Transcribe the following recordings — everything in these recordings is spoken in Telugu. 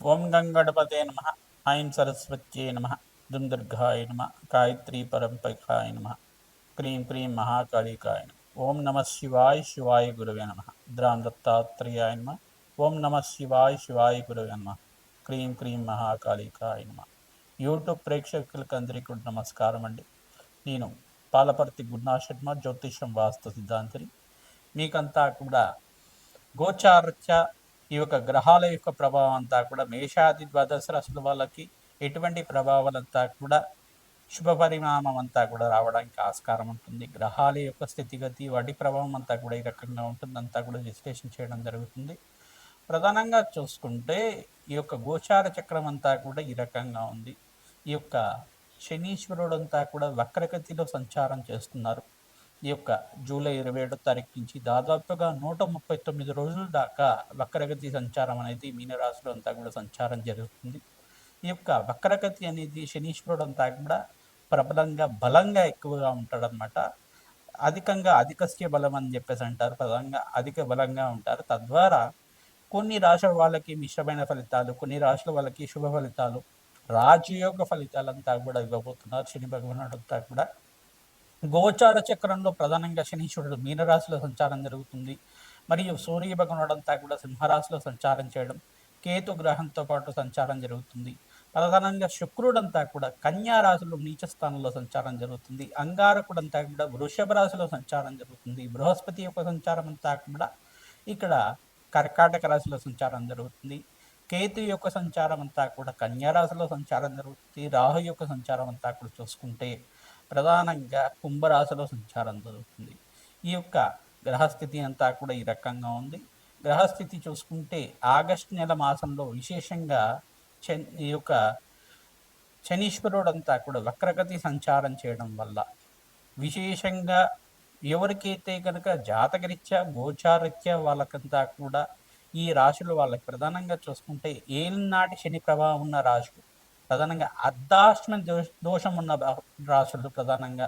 ఓం గంగణపతే నమ. ఐం సరస్వత్యే నమ. దుం దుర్గాయ నమ. గాయత్రీ పరంపకాయ నమ. క్రీం క్రీం మహాకాళికాయ నమ. ఓం నమ శివాయ శివాయ గురవే నమ. ద్రాం దత్తాత్రేయాయ నమ. ఓం నమ శివాయ శివాయ గురవే నమ. క్రీం క్రీం మహాకాళికాయ నమ. యూట్యూబ్ ప్రేక్షకులకు అందరికీ కూడా నమస్కారం అండి. నేను పాలపర్తి గున్నా శర్మ, జ్యోతిషం వాస్తు సిద్ధాంతిని. మీకంతా కూడా గోచారత్య ఈ యొక్క గ్రహాల యొక్క ప్రభావం అంతా కూడా మేషాది ద్వాదశ రాశుల వాళ్ళకి ఎటువంటి ప్రభావాలంతా కూడా శుభ పరిణామం అంతా కూడా రావడానికి ఆస్కారం ఉంటుంది. గ్రహాల యొక్క స్థితిగతి వాటి ప్రభావం అంతా కూడా ఈ రకంగా ఉంటుంది, అంతా కూడా విశ్లేషణ చేయడం జరుగుతుంది. ప్రధానంగా చూసుకుంటే ఈ యొక్క గోచార చక్రం అంతా కూడా ఈ రకంగా ఉంది. ఈ యొక్క శనీశ్వరుడు అంతా కూడా వక్రగతిలో సంచారం చేస్తున్నారు. ఈ యొక్క జూలై 27 తారీఖు నుంచి దాదాపుగా 139 రోజుల దాకా వక్రగతి సంచారం అనేది మీనరాశిలో అంతా కూడా సంచారం జరుగుతుంది. ఈ యొక్క వక్రగతి అనేది శనీశ్వరుడు అంతా కూడా ప్రబలంగా బలంగా ఎక్కువగా ఉంటాడనమాట. అధికంగా అధికస్య బలం అని చెప్పేసి అంటారు. ప్రధానంగా అధిక బలంగా ఉంటారు. తద్వారా కొన్ని రాశుల వాళ్ళకి మిశ్రమైన ఫలితాలు, కొన్ని రాశుల వాళ్ళకి శుభ ఫలితాలు, రాజయోగ ఫలితాలంతా కూడా ఇవ్వబోతున్నారు శని భగవానుడు అంతా కూడా. గోచార చక్రంలో ప్రధానంగా శనీశ్వరుడు మీనరాశిలో సంచారం జరుగుతుంది. మరియు సూర్య భగవానుడంతా కూడా సింహరాశిలో సంచారం చేయడం, కేతు గ్రహంతో పాటు సంచారం జరుగుతుంది. ప్రధానంగా శుక్రుడంతా కూడా కన్యా రాశిలో నీచ స్థానంలో సంచారం జరుగుతుంది. అంగారకుడంతా కూడా వృషభ రాశిలో సంచారం జరుగుతుంది. బృహస్పతి యొక్క సంచారం అంతా కూడా ఇక్కడ కర్కాటక రాశిలో సంచారం జరుగుతుంది. కేతు యొక్క సంచారం అంతా కూడా కన్యా రాశిలో సంచారం జరుగుతుంది. రాహు యొక్క సంచారం అంతా కూడా చూసుకుంటే ప్రధానంగా కుంభరాశిలో సంచారం జరుగుతుంది. ఈ యొక్క గ్రహస్థితి అంతా కూడా ఈ రకంగా ఉంది. గ్రహస్థితి చూసుకుంటే ఆగస్టు నెల మాసంలో విశేషంగా ఈ యొక్క శనీశ్వరుడు అంతా కూడా వక్రగతి సంచారం చేయడం వల్ల విశేషంగా ఎవరికైతే కనుక జాతకరీత్యా గోచారరీత్యా వాళ్ళకంతా కూడా ఈ రాశులు వాళ్ళకి ప్రధానంగా చూసుకుంటే ఏలినాటి శని ప్రభావం ఉన్న రాశులు, ప్రధానంగా అర్ధాష్టమ దోషం ఉన్న రాశులు, ప్రధానంగా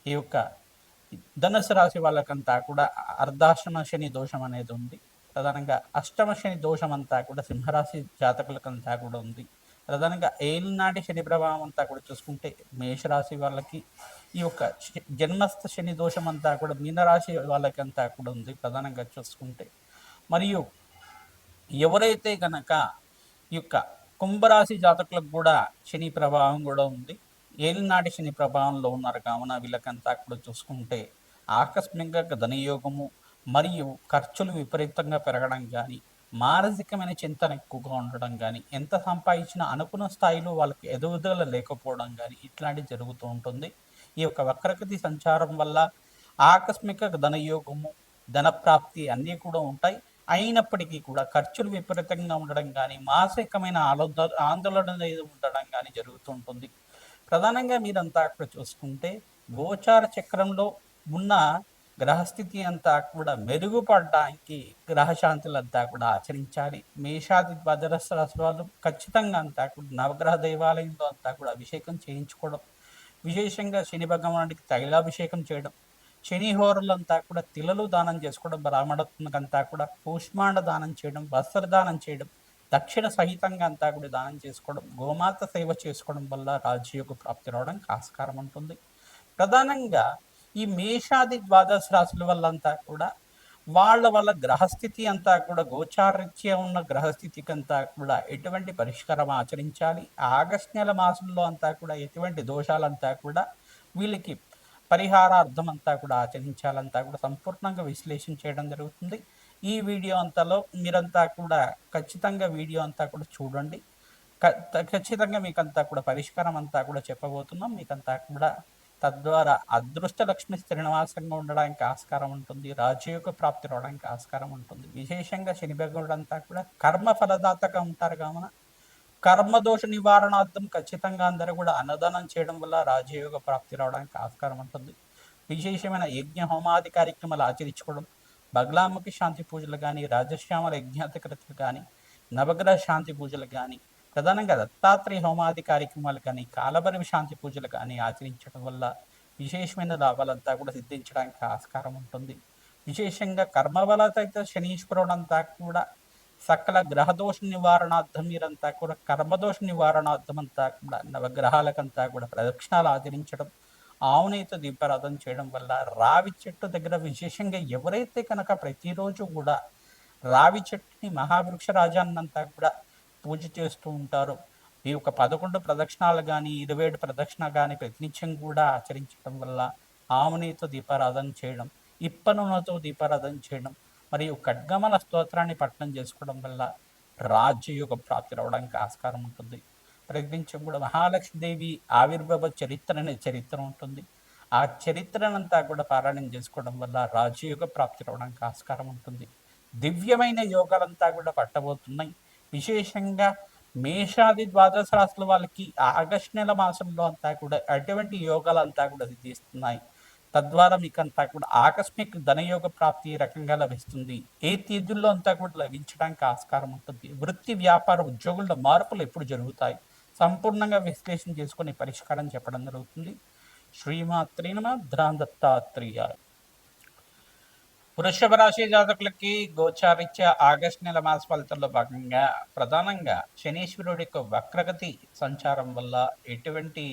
ఈ యొక్క ధనుసు రాశి వాళ్ళకంతా కూడా అర్ధాష్టమ శని దోషం అనేది ఉంది. ప్రధానంగా అష్టమ శని దోషం అంతా కూడా సింహరాశి జాతకులకంతా కూడా ఉంది. ప్రధానంగా ఏలినాటి శని ప్రభావం అంతా కూడా చూసుకుంటే మేషరాశి వాళ్ళకి ఈ యొక్క జన్మస్థ శని దోషం అంతా కూడా మీనరాశి వాళ్ళకి అంతా కూడా ఉంది ప్రధానంగా చూసుకుంటే. మరియు ఎవరైతే కనుక ఈ యొక్క కుంభరాశి జాతకులకు కూడా శని ప్రభావం కూడా ఉంది, ఏలినాటి శని ప్రభావంలో ఉన్నారు కావున వీళ్ళకంతా కూడా చూసుకుంటే ఆకస్మికంగా ధనయోగము మరియు ఖర్చులు విపరీతంగా పెరగడం కానీ, మానసికమైన చింతన ఎక్కువగా ఉండడం కానీ, ఎంత సంపాదించినా అనుకున్న స్థాయిలో వాళ్ళకి ఎదుగుదల లేకపోవడం కానీ ఇట్లాంటివి జరుగుతూ ఉంటుంది. ఈ యొక్క వక్రగతి సంచారం వల్ల ఆకస్మిక ధనయోగము, ధనప్రాప్తి అన్నీ కూడా ఉంటాయి. అయినప్పటికీ కూడా ఖర్చులు విపరీతంగా ఉండడం కానీ, మానసికమైన ఆందోళన ఉండడం కానీ జరుగుతూ ఉంటుంది. ప్రధానంగా మీరంతా అక్కడ చూసుకుంటే గోచార చక్రంలో ఉన్న గ్రహస్థితి అంతా కూడా మెరుగుపడడానికి గ్రహశాంతులంతా కూడా ఆచరించాలి. మేషాది ద్వాదశ రాశుల వాళ్ళు ఖచ్చితంగా అంతా కూడా నవగ్రహ దేవాలయంలో అంతా కూడా అభిషేకం చేయించుకోవడం, విశేషంగా శని భగవానుడికి తైలాభిషేకం చేయడం, శని హోరలంతా కూడా తిలలు దానం చేసుకోవడం, బ్రాహ్మణత్మకంతా కూడా కూష్మాండ దానం చేయడం, వస్త్రదానం చేయడం, దక్షిణ సహితంగా అంతా కూడా దానం చేసుకోవడం, గోమాత సేవ చేసుకోవడం వల్ల రాజయోగ ప్రాప్తి రావడానికి ఆస్కారం ఉంటుంది. ప్రధానంగా ఈ మేషాది ద్వాదశ రాశుల వల్లంతా కూడా వాళ్ళ గ్రహస్థితి అంతా కూడా గోచారరీత్యా ఉన్న గ్రహస్థితికి అంతా కూడా ఎటువంటి పరిష్కారం ఆచరించాలి, ఆగస్టు నెల మాసంలో అంతా కూడా ఎటువంటి దోషాలంతా కూడా వీళ్ళకి పరిహారార్థం అంతా కూడా ఆచరించాలంతా కూడా సంపూర్ణంగా విశ్లేషణ చేయడం జరుగుతుంది. ఈ వీడియో అంతలో మీరంతా కూడా ఖచ్చితంగా వీడియో అంతా కూడా చూడండి. ఖచ్చితంగా మీకంతా కూడా పరిష్కారం అంతా కూడా చెప్పబోతున్నాం. మీకంతా కూడా తద్వారా అదృష్ట లక్ష్మి శ్రీనివాసంగా ఉండడానికి ఆస్కారం ఉంటుంది, రాజయోగ ప్రాప్తి రావడానికి ఆస్కారం ఉంటుంది. విశేషంగా శని భగవానుడు అంతా కూడా కర్మ ఫలదాతగా ఉంటారు కావున కర్మదోష నివారణార్థం ఖచ్చితంగా అందరూ కూడా అన్నదానం చేయడం వల్ల రాజయోగ ప్రాప్తి రావడానికి ఆస్కారం ఉంటుంది. విశేషమైన యజ్ఞ హోమాది కార్యక్రమాలు ఆచరించుకోవడం, బగలాముఖి శాంతి పూజలు కానీ, రాజశ్యామల యజ్ఞాధికృతులు కానీ, నవగ్రహ శాంతి పూజలు కానీ, ప్రధానంగా దత్తాత్రేయ హోమాది కార్యక్రమాలు కానీ, కాలభైరవ శాంతి పూజలు కానీ ఆచరించడం వల్ల విశేషమైన లాభాలంతా కూడా సిద్ధించడానికి ఆస్కారం ఉంటుంది. విశేషంగా కర్మబలత శనీశ్వరుడు అంతా కూడా సకల గ్రహదోష నివారణార్థం మీరంతా కూడా కర్మదోష నివారణార్థం అంతా కూడా నవగ్రహాలకంతా కూడా ప్రదక్షిణాలు ఆచరించడం, ఆవునేత దీపారాధన చేయడం వల్ల రావి చెట్టు దగ్గర విశేషంగా ఎవరైతే కనుక ప్రతిరోజు కూడా రావి చెట్టుని మహావృక్ష రాజాన్నంతా కూడా పూజ చేస్తూ ఉంటారో, ఈ యొక్క 11 ప్రదక్షిణాలు కానీ 27 ప్రదక్షిణ కానీ ప్రతినిత్యం కూడా ఆచరించడం వల్ల ఆవునేతో దీపారాధన చేయడం, ఇప్ప నూనెతో దీపారాధన చేయడం మరియు ఖడ్గమల స్తోత్రాన్ని పఠనం చేసుకోవడం వల్ల రాజ్యయుగ ప్రాప్తి రావడానికి ఆస్కారం ఉంటుంది. ప్రతినిత్యం కూడా మహాలక్ష్మీదేవి ఆవిర్భావ చరిత్ర అనే చరిత్ర ఉంటుంది. ఆ చరిత్రనంతా కూడా పారాయణం చేసుకోవడం వల్ల రాజయోగ ప్రాప్తి రావడానికి ఆస్కారం ఉంటుంది. దివ్యమైన యోగాలంతా కూడా పట్టబోతున్నాయి. విశేషంగా మేషాది ద్వాదశ రాశుల వాళ్ళకి ఆగస్టు నెల మాసంలో అంతా కూడా అటువంటి యోగాలంతా కూడా సిద్ధిస్తున్నాయి. తద్వారా మీకంతా కూడా ఆకస్మిక ధనయోగ ప్రాప్తి రకంగా లభిస్తుంది. ఏ తేదీల్లో అంతా కూడా లభించడానికి ఆస్కారం ఉంటుంది. వృత్తి వ్యాపార ఉద్యోగుల మార్పులు ఎప్పుడు జరుగుతాయి, సంపూర్ణంగా విశ్లేషణ చేసుకుని పరిష్కారం చెప్పడం జరుగుతుంది. శ్రీమాత్రే నమః. దత్తాత్రేయ. వృషభ రాశి జాతకులకి గోచారిత్య ఆగస్టు నెల మాస ఫలితాల్లో భాగంగా ప్రధానంగా శనీశ్వరుడి యొక్క వక్రగతి సంచారం వల్ల ఎటువంటి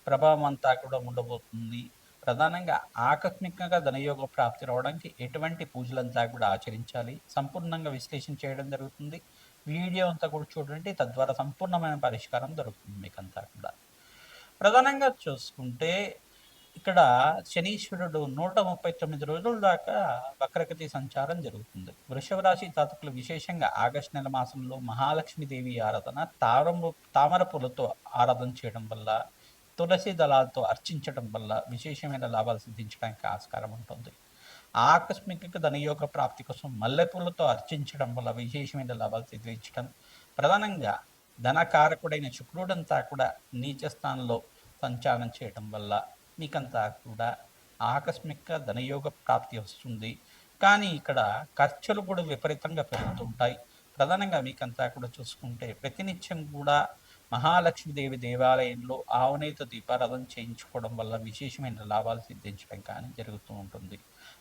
ప్రభావం అంతా కూడా ఉండబోతుంది. ప్రధానంగా ఆకస్మికంగా ధనయోగ ప్రాప్తి రావడానికి ఎటువంటి పూజలంతా కూడా ఆచరించాలి, సంపూర్ణంగా విశ్లేషణ చేయడం జరుగుతుంది. వీడియో అంతా కూడా చూడండి, తద్వారా సంపూర్ణమైన పరిష్కారం దొరుకుతుంది మీకంతా కూడా. ప్రధానంగా చూసుకుంటే ఇక్కడ శనీశ్వరుడు 139 రోజుల దాకా వక్రగతి సంచారం జరుగుతుంది. వృషభ రాశి జాతకులు విశేషంగా ఆగస్టు నెల మాసంలో మహాలక్ష్మీదేవి ఆరాధన, తామర పూలతో ఆరాధన చేయడం వల్ల, తులసి దళాలతో అర్చించడం వల్ల విశేషమైన లాభాలు సిద్ధించడానికి ఆస్కారం ఉంటుంది. ఆకస్మిక ధనయోగ ప్రాప్తి కోసం మల్లెపూలతో అర్చించడం వల్ల విశేషమైన లాభాలు సిద్ధించడం, ప్రధానంగా ధనకారకుడైన శుక్రుడంతా కూడా నీచ స్థానంలో సంచారం చేయడం వల్ల మీకంతా కూడా ఆకస్మిక ధనయోగ ప్రాప్తి వస్తుంది. కానీ ఇక్కడ ఖర్చులు కూడా విపరీతంగా పెరుగుతుంటాయి. ప్రధానంగా మీకంతా కూడా చూసుకుంటే ప్రతినిత్యం కూడా మహాలక్ష్మీదేవి దేవాలయంలో ఆవునేత దీపారాధన చేయించుకోవడం వల్ల విశేషమైన లాభాలు సిద్ధించడం కానీ జరుగుతూ ఉంటుంది.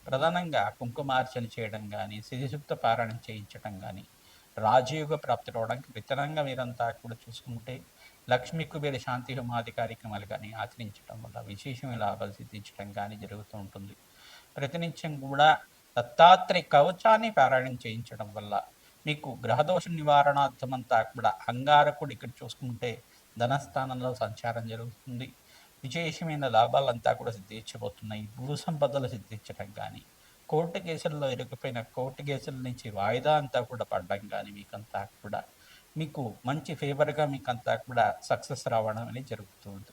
ప్రధానంగా కుంకుమార్చన చేయడం కానీ, సిరిసూక్త పారాయణం చేయించడం కానీ రాజయోగ ప్రాప్తి రావడానికి విత్తనంగా మీరంతా కూడా చూసుకుంటే లక్ష్మీ కుబేర శాంతి హోమాది కార్యక్రమాలు కానీ ఆచరించడం వల్ల విశేషమైన లాభాలు సిద్ధించడం కానీ జరుగుతూ ఉంటుంది. ప్రతినిత్యం కూడా దత్తాత్రేయ కవచాన్ని పారాయణం చేయించడం వల్ల మీకు గ్రహదోష నివారణార్థమంతా కూడా అంగారకుడు ఇక్కడ చూసుకుంటే ధనస్థానంలో సంచారం జరుగుతుంది. విశేషమైన లాభాలంతా కూడా సిద్ధించబోతున్నాయి. భూ సంపదలు సిద్ధించడం కానీ, కోర్టు కేసుల్లో ఇరుక్కుపోయిన కోర్టు కేసుల నుంచి వాయిదా అంతా కూడా పడడం కానీ మీకంతా కూడా మీకు మంచి ఫేవర్గా మీకంతా కూడా సక్సెస్ రావడం అనేది జరుగుతుంది.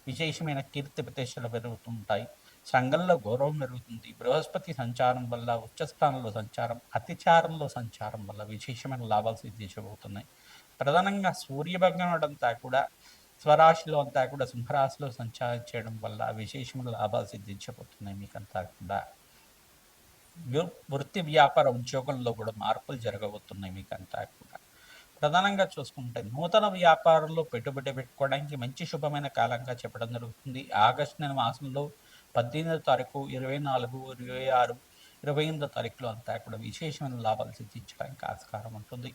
విశేషమైన కీర్తి ప్రతిష్టలు పెరుగుతుంటాయి. సంఘంలో గౌరవం పెరుగుతుంది. బృహస్పతి సంచారం వల్ల, ఉచ్చస్థానంలో సంచారం, అతిచారంలో సంచారం వల్ల విశేషమైన లాభాలు సిద్ధించబోతున్నాయి. ప్రధానంగా సూర్యభగవానుడంతా కూడా స్వరాశిలో అంతా కూడా సింహరాశిలో సంచారం చేయడం వల్ల విశేషమైన లాభాలు సిద్ధించబోతున్నాయి. మీకంతా కూడా వృత్తి వ్యాపార ఉద్యోగంలో కూడా మార్పులు జరగబోతున్నాయి. మీకంతా కూడా ప్రధానంగా చూసుకుంటే నూతన వ్యాపారంలో పెట్టుబడి పెట్టుకోవడానికి మంచి శుభమైన కాలంగా చెప్పడం జరుగుతుంది. ఆగస్టు నెల మాసంలో 18వ తారీఖు, 24, 26, 28వ తారీఖులో అంతా కూడా విశేషమైన లాభాలు సిద్ధించడానికి ఆస్కారం ఉంటుంది.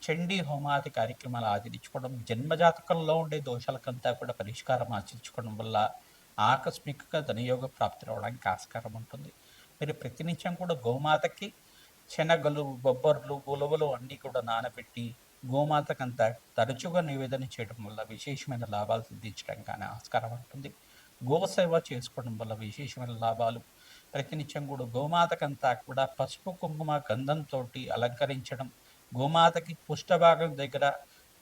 చండీ హోమాది కార్యక్రమాలు ఆచరించుకోవడం, జన్మజాతకంలో ఉండే దోషాలకంతా కూడా పరిష్కారం ఆచరించుకోవడం వల్ల ఆకస్మికంగా ధనయోగ ప్రాప్తి రావడానికి ఆస్కారం ఉంటుంది. మీరు ప్రతినిత్యం కూడా గోమాతకి శనగలు, బొబ్బర్లు, ఉలవలు అన్నీ కూడా నానబెట్టి గోమాతకంతా తరచుగా నివేదన చేయడం వల్ల విశేషమైన లాభాలు సిద్ధించడం కానీ ఆస్కారం ఉంటుంది. గోసేవ చేసుకోవడం వల్ల విశేషమైన లాభాలు. ప్రతినిత్యం కూడా గోమాతకంతా కూడా పసుపు, కుంకుమ, గంధంతో అలంకరించడం, గోమాతకి పుష్టభాగం దగ్గర,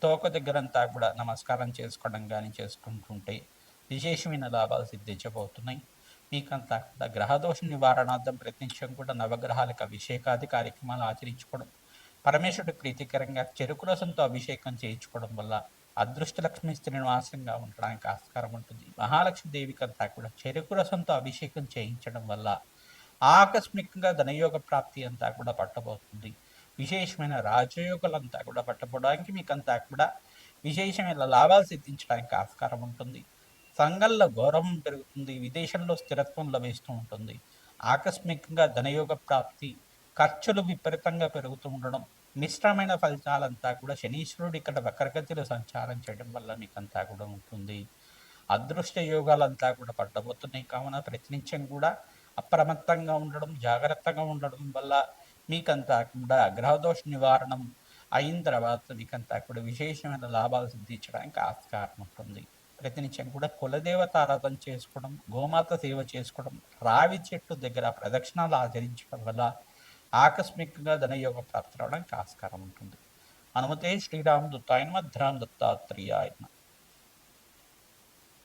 తోక దగ్గరంతా కూడా నమస్కారం చేసుకోవడం కానీ చేసుకుంటుంటే విశేషమైన లాభాలు సిద్ధించబోతున్నాయి. మీకంతా కూడా గ్రహదోష నివారణార్థం ప్రతినిత్యం కూడా నవగ్రహాలకు అభిషేకాది కార్యక్రమాలు ఆచరించుకోవడం, పరమేశ్వరుడి ప్రీతికరంగా చెరుకు రసంతో అభిషేకం చేయించుకోవడం వల్ల అదృష్టలక్ష్మి శ్రీనివాసంగా ఉండడానికి ఆస్కారం ఉంటుంది. మహాలక్ష్మీదేవికి అంతా కూడా చెరుకు రసంతో అభిషేకం చేయించడం వల్ల ఆకస్మికంగా ధనయోగ ప్రాప్తి అంతా కూడా పట్టబోతుంది. విశేషమైన రాజయోగాలంతా కూడా పట్టబోవడానికి మీకంతా కూడా విశేషమైన లాభాలు సిద్ధించడానికి ఆస్కారం ఉంటుంది. సంఘంలో గౌరవం పెరుగుతుంది. విదేశంలో స్థిరత్వం లభిస్తూ ఉంటుంది. ఆకస్మికంగా ధనయోగ ప్రాప్తి, ఖర్చులు విపరీతంగా పెరుగుతూ ఉండడం, మిశ్రమైన ఫలితాలంతా కూడా శనీశ్వరుడు ఇక్కడ వక్రగతిలో సంచారం చేయడం వల్ల మీకంతా కూడా ఉంటుంది. అదృష్ట యోగాలంతా కూడా పట్టబోతున్నాయి కావున ప్రతినిత్యం కూడా అప్రమత్తంగా ఉండడం, జాగ్రత్తగా ఉండడం వల్ల మీకంతా కూడా గ్రహదోష నివారణం అయిన తర్వాత మీకంతా కూడా విశేషమైన లాభాలు సిద్ధించడానికి ఆస్కారం ఉంటుంది. ప్రతినిత్యం కూడా కులదేవత ఆరాధన చేసుకోవడం, గోమాత సేవ చేసుకోవడం, రావి చెట్టు దగ్గర ప్రదక్షిణాలు ఆచరించడం వల్ల ఆకస్మికంగా ధనయోగ ప్రాప్తి రావడానికి ఆస్కారం ఉంటుంది. హనుమతే శ్రీరామదూతాయ నమః, ధర్మదత్తాత్రేయాయ నమః.